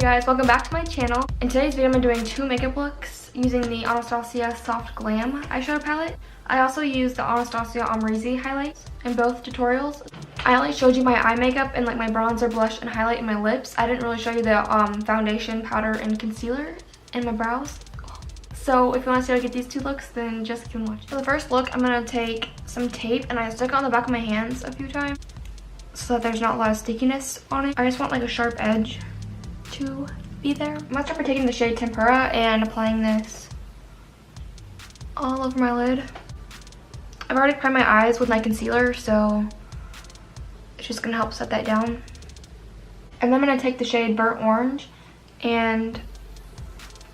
guys, welcome back to my channel. In today's video I'm doing two makeup looks using the Anastasia Soft Glam eyeshadow palette. I also used the Anastasia Amrezy highlights in both tutorials. I only showed you my eye makeup and like my bronzer, blush, and highlight in my lips. I didn't really show you the foundation, powder, and concealer in my brows. So if you want to see how I get these two looks, then just keep watching. For the first look, I'm going to take some tape and I stuck it on the back of my hands a few times so that there's not a lot of stickiness on it. I just want like a sharp edge to be there. I'm going to start by taking the shade Tempera and applying this all over my lid. I've already primed my eyes with my concealer, so it's just going to help set that down. And then I'm going to take the shade Burnt Orange and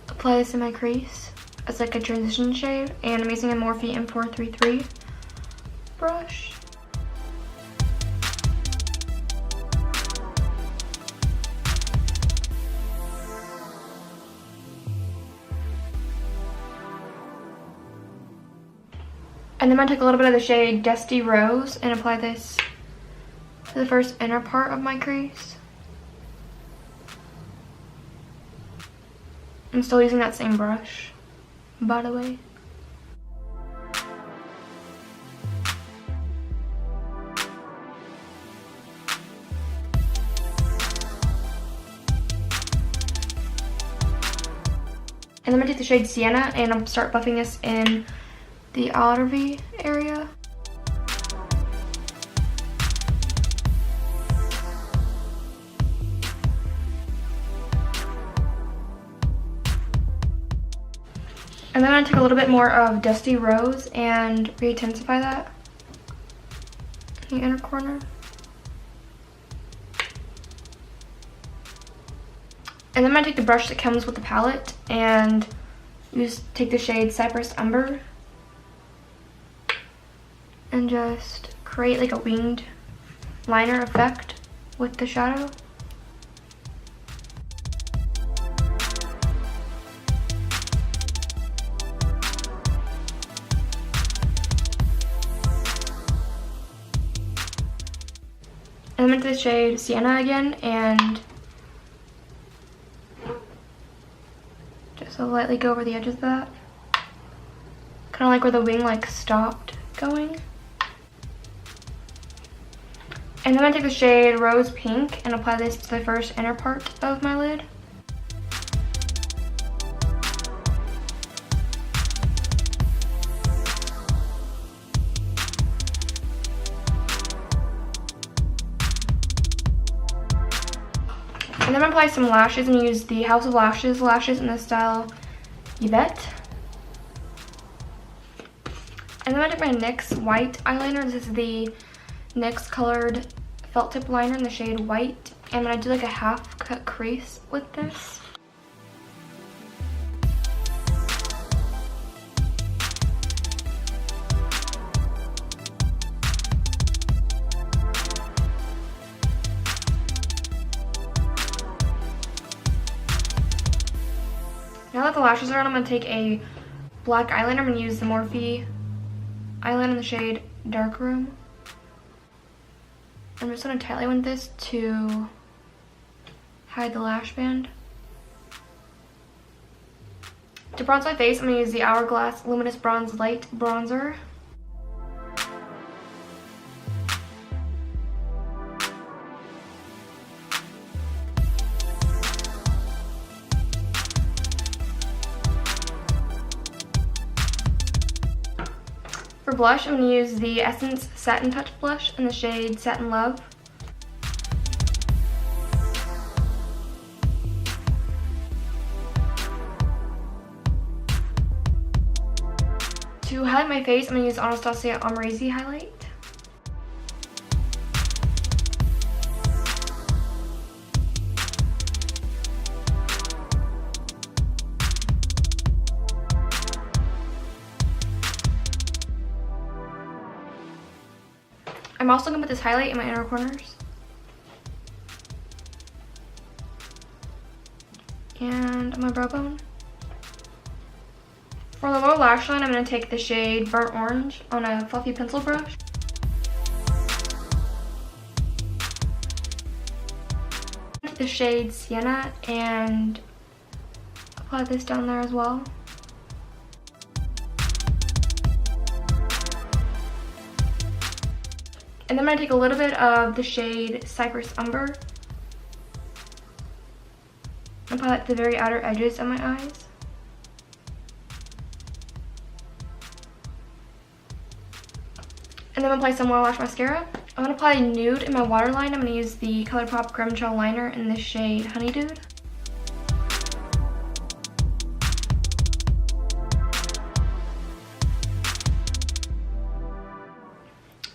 apply this in my crease as like a transition shade. And I'm using a Morphe M433 brush. And then I'm going to take a little bit of the shade Dusty Rose and apply this to the first inner part of my crease. I'm still using that same brush, by the way. And then I'm going to take the shade Sienna and I'll start buffing this in the outer V area. And then I'm going to take a little bit more of Dusty Rose and re-intensify that in the inner corner. And then I'm going to take the brush that comes with the palette and take the shade Cypress Umber and just create like a winged liner effect with the shadow. And I'm into the shade Sienna again and just lightly go over the edges of that. Kind of like where the wing like stopped going. And then I'm going to take the shade Rose Pink and apply this to the first inner part of my lid. And then I'm going to apply some lashes and use the House of Lashes lashes in the style Yvette. And then I'm going to take my NYX white eyeliner. This is the NYX colored felt tip liner in the shade White. And I'm going to do like a half cut crease with this. Now that the lashes are on, I'm going to take a black eyeliner. I'm going to use the Morphe eyeliner in the shade Dark Room. I'm just going to tightly wind this to hide the lash band. To bronze my face, I'm going to use the Hourglass Luminous Bronze Light Bronzer. For blush, I'm going to use the Essence Satin Touch blush in the shade Satin Love. To highlight my face, I'm going to use Anastasia Amrezy highlight. I'm also going to put this highlight in my inner corners. And on my brow bone. For the lower lash line, I'm going to take the shade Burnt Orange on a fluffy pencil brush. the shade Sienna and apply this down there as well. And then I'm going to take a little bit of the shade Cypress Umber and apply it to the very outer edges of my eyes. And then I'm going to apply some Loreal Lash Mascara. I'm going to apply nude in my waterline. I'm going to use the Colourpop Creme Gel Liner in the shade Honeydude.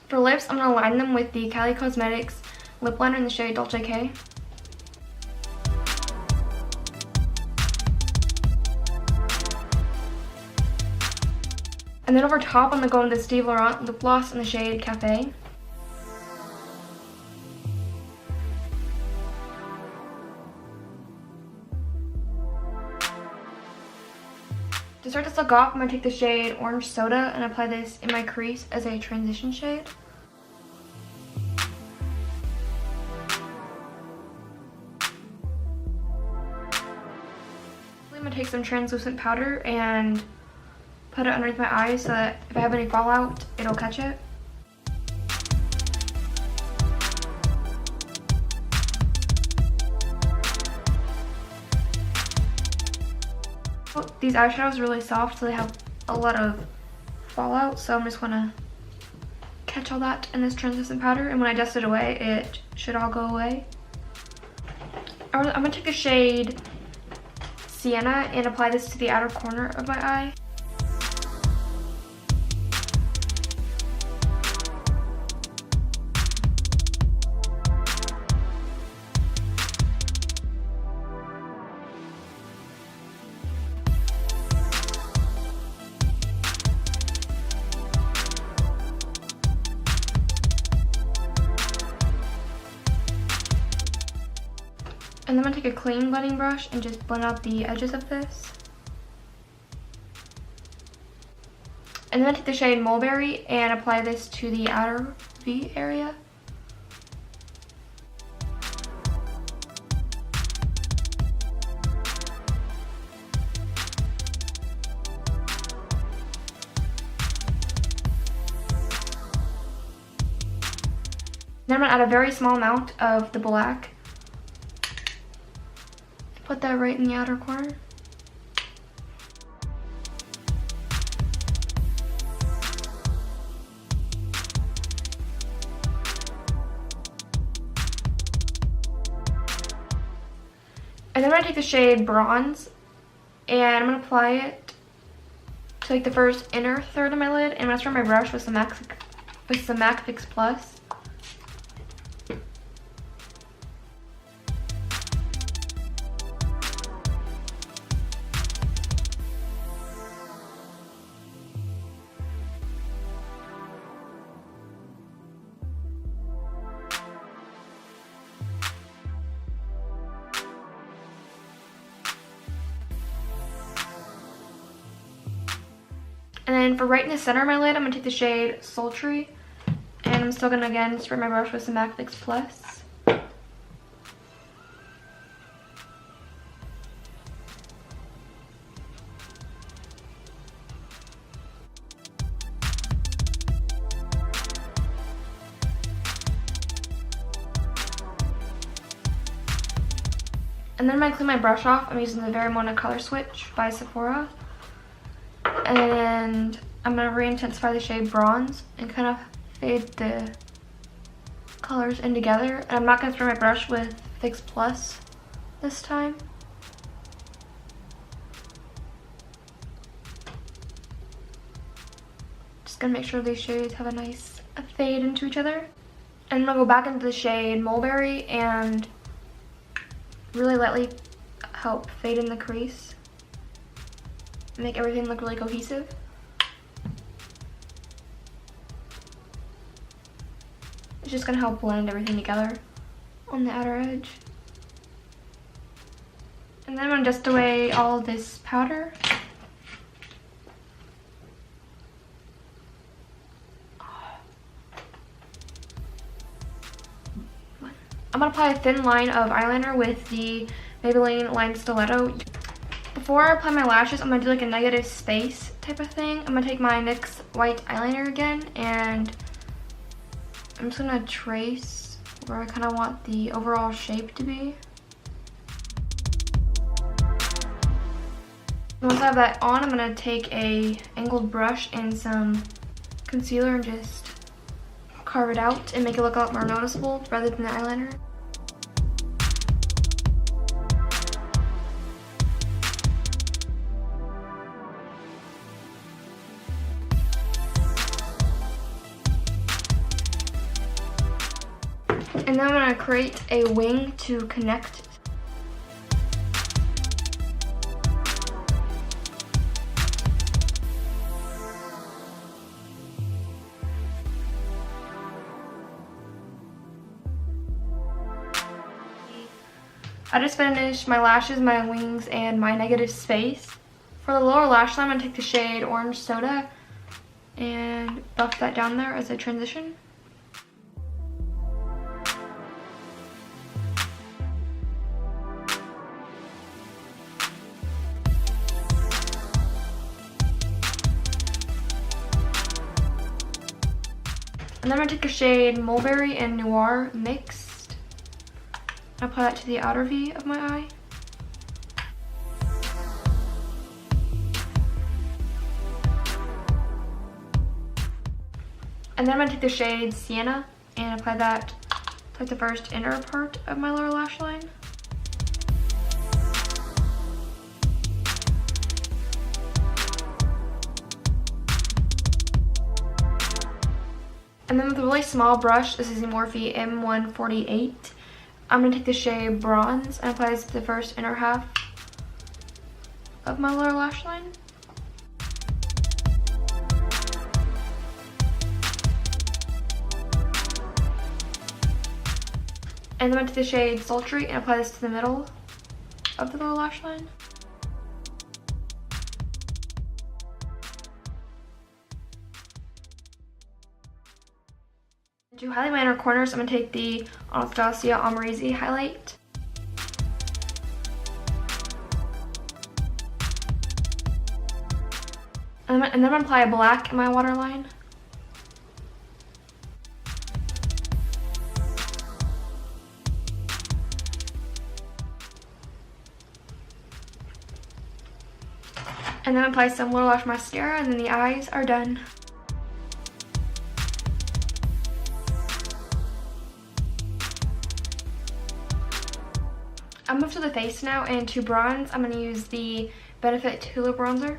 For lips, I'm going to line them with the Kylie Cosmetics lip liner in the shade Dolce. And then over top, I'm going to go in the Steve Laurent lip gloss in the shade Cafe. To start this look off, I'm going to take the shade Orange Soda and apply this in my crease as a transition shade. I'm going to take some translucent powder and put it underneath my eyes so that if I have any fallout, it'll catch it. These eyeshadows are really soft, so they have a lot of fallout, so I'm just going to catch all that in this translucent powder, and when I dust it away, it should all go away. I'm going to take the shade Sienna and apply this to the outer corner of my eye. And then I'm going to take a clean blending brush and just blend out the edges of this. And then I take the shade Mulberry and apply this to the outer V area. Then I'm going to add a very small amount of the black. Put that right in the outer corner. And then I'm going to take the shade Bronze and I'm going to apply it to like the first inner third of my lid, and I'm going to start my brush with some MAC Fix Plus. And then for right in the center of my lid, I'm going to take the shade Sultry. And I'm still going to, again, spray my brush with some MAC Fix Plus. And then when I clean my brush off, I'm using the Verimona Color Switch by Sephora. And I'm going to re-intensify the shade Bronze and kind of fade the colors in together. And I'm not going to spray my brush with Fix Plus this time. Just going to make sure these shades have a nice fade into each other. And I'm going to go back into the shade Mulberry and really lightly help fade in the crease. Make everything look really cohesive. It's just going to help blend everything together on the outer edge. And then I'm going to dust away all of this powder. I'm going to apply a thin line of eyeliner with the Maybelline Line Stiletto. Before I apply my lashes, I'm going to do like a negative space type of thing. I'm going to take my NYX white eyeliner again, and I'm just going to trace where I kind of want the overall shape to be. Once I have that on, I'm going to take a angled brush and some concealer and just carve it out and make it look a lot more noticeable rather than the eyeliner. And then I'm going to create a wing to connect. I just finished my lashes, my wings, and my negative space. For the lower lash line, I'm going to take the shade Orange Soda and buff that down there as a transition. And then I'm going to take a shade Mulberry and Noir mixed. I'll apply that to the outer V of my eye. And then I'm going to take the shade Sienna and apply that to like the first inner part of my lower lash line. And then with a really small brush, this is the Morphe M148, I'm going to take the shade Bronze and apply this to the first inner half of my lower lash line. And then I'm going to take the shade Sultry and apply this to the middle of the lower lash line. To highlight my inner corners, I'm going to take the Anastasia Amrezy highlight. And then I'm going to apply a black in my waterline. And then apply some Loreal Lash mascara, and then the eyes are done. I'll move to the face now, and to bronze, I'm going to use the Benefit Hoola bronzer.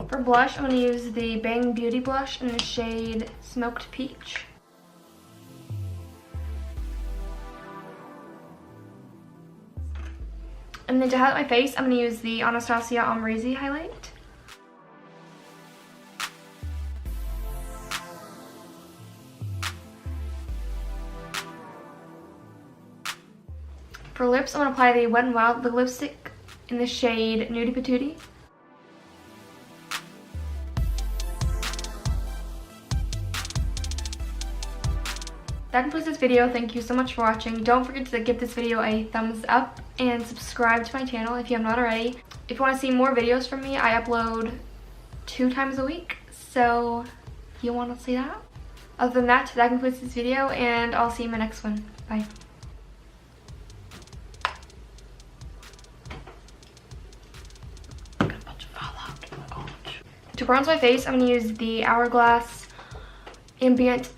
For blush, I'm going to use the Bang Beauty blush in the shade Smoked Peach. And then to highlight my face, I'm going to use the Anastasia Amrezy highlight. For lips, I'm going to apply the Wet n Wild lip lipstick in the shade Nudie Patootie. That concludes this video. Thank you so much for watching. Don't forget to give this video a thumbs up and subscribe to my channel if you have not already. If you want to see more videos from me, I upload 2 times a week, so if you want to see that. Other than that, that concludes this video, and I'll see you in my next one. Bye. To bronze my face, I'm going to use the Hourglass Ambient.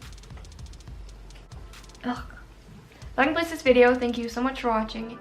That concludes this video. Thank you so much for watching.